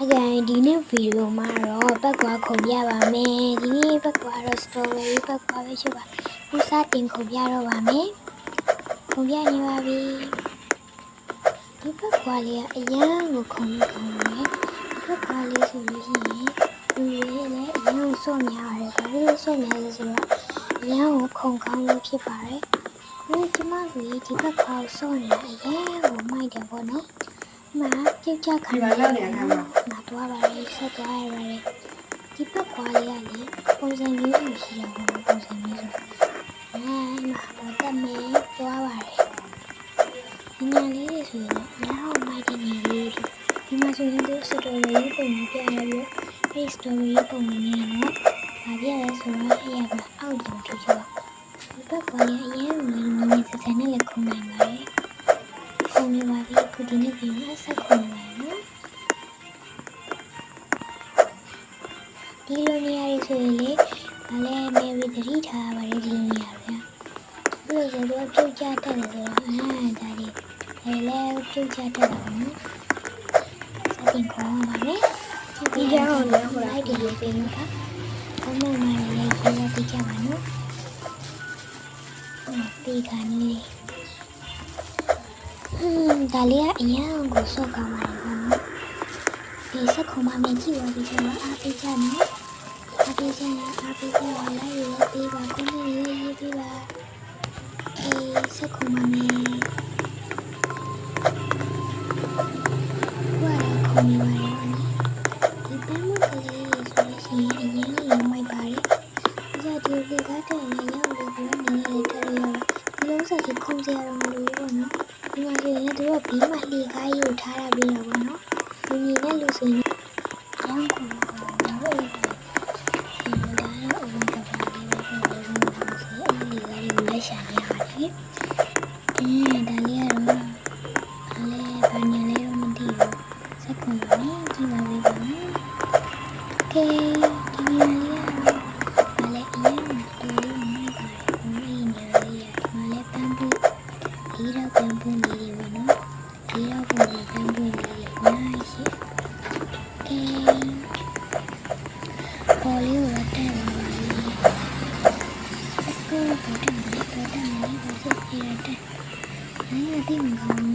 ဒီနေ့ဗီဒီယိုမှာတော့ပတ်ကွာခုံပြပါမယ်ဒီနေ့ပတ်ကွာတော့စတော်ဘယ်ရီပတ်ကွာပဲရှိပါခုစတင်ခုံပြတော့ပါမယ်ခုံပြနေပါပြီဒီပတ်ကွာလေးကအရန်ကိုခုံမယ်ပတ်ကွာလေးဆိုလို့ရှိရင်လူတွေလည်းအရန်ကိုစော့များရတယ်ဘာလို့စော့များလဲဆိုတော့အရန်ကိုခုံကောင်းလို့ဖြစ်ပါတယ်ခုကျမတို့ဒီပတ်ကွာကိုစော့နေတာအရန်ကိုမိုက်တယ်ပေါ့နော်မှာပြုတ်ချခံရတယ်မှာတော့ပါလေဆက်သွားရပါတယ်ဒီဘက်ကွာလေးကလေပုံစံမျိုးစုရှိရပါဘူးပုံစံမျိုးစုမှာတော့တမဲသွားပါတယ်ညာလေးတွေဆိုရင်နောက်မိုက်တဲ့နေလေးဒီမှာဆိုရင်တို့စတော်ရီပုံနဲ့ပြရပြီးအဲ့စတော်ရီပုံနဲ့နော်ဘာပြရဲဆိုတော့အဲ့ရမှာအောက်တော့ထူချောဒီဘက်ကွာလေးအရင်ကလည်းစစနဲ့လည်းခုံနိုင်ပါတယ်ခုံနေပါပြီခုဒီနေ့ပြင်မှာဆက်ခုံနေပါနော်ဒီလိုနေရာတွေဆိုရင်လေဗာလဲမေရီသတိထားပါတယ်ဒီလိုနေရာတွေကဘယ်လိုဆိုတော့ပြုတ်ကျတတ်တယ်ဆိုတော့ဒါလေးလည်းပြုတ်ကျတတ်တာပေါ့နော်စတင်ခေါ်ပါမယ်ဒီကြောင်လည်းဟိုလိုက်ဒီလိုပြင်တာဘုံမှန်လည်းရေးရပြကြပါနော်ဒီခါနေဒါလေးကအရင်ကိုစော့ကောင်းပါတယ်ပေါ့နော်ဒီစက်ခုံမမြင်ကြည့်ရပြီဆိုတော့အားပေးကြနော်အားပေးကြပါလိုက်ရပေးပါကိုနေရေးပေးပါဒီစက်ခုံမမြင်ဘာလဲခုံနေပါရောဒီပန်းမကလေးဆိုလို့ရှိရင်အရင်ကရောမိုက်ပါတယ်ဒီကဒီလေကားတဲ့လည်းရောက်လို့ပြောနေတယ်တယ်ရောဒီလိုဆိုဒီခုံစရာတော့မလိုဘူးပေါ့နော်ဒီမှာဆိုရင်တို့ကဘီးမလေကားကြီးကိုထားရပြီးတော့ပေါ့နော်လူကြီးနဲ့လူဆိုရင်ရောင်းကုန်တော့ဟုတ်တယ်ဒီလိုဒါတော့အဝင်ကပါလေးပဲဆိုတော့အဲ့ဒီလေးကိုလိုက်ရှာနေရတယ်ဒါလေးကတော့ဘာညာလေးတော့မသိဘူးစက်ကုန်ပါနဲ့ကြည့်ပါလိမ့်မယ်โอเคဒီညာလေးကတော့ဘာလဲအရင်ကတော်လေးမိုက်ပါတယ်ဘုံလေးညာလေးရဒီမှာလဲပန်းပူဒီတော့ပန်းပူလေးတွေပေါ့နော်ဒီတော့ပန်းပူလေးတွေနိုင်ရှိโอเคပေါ်လေးကိုတက်လာပါပြီအခုပေါ်တက်မယ်ဘာစိတ်ပြရတဲ့အဲ့ဒါတိမကောင်း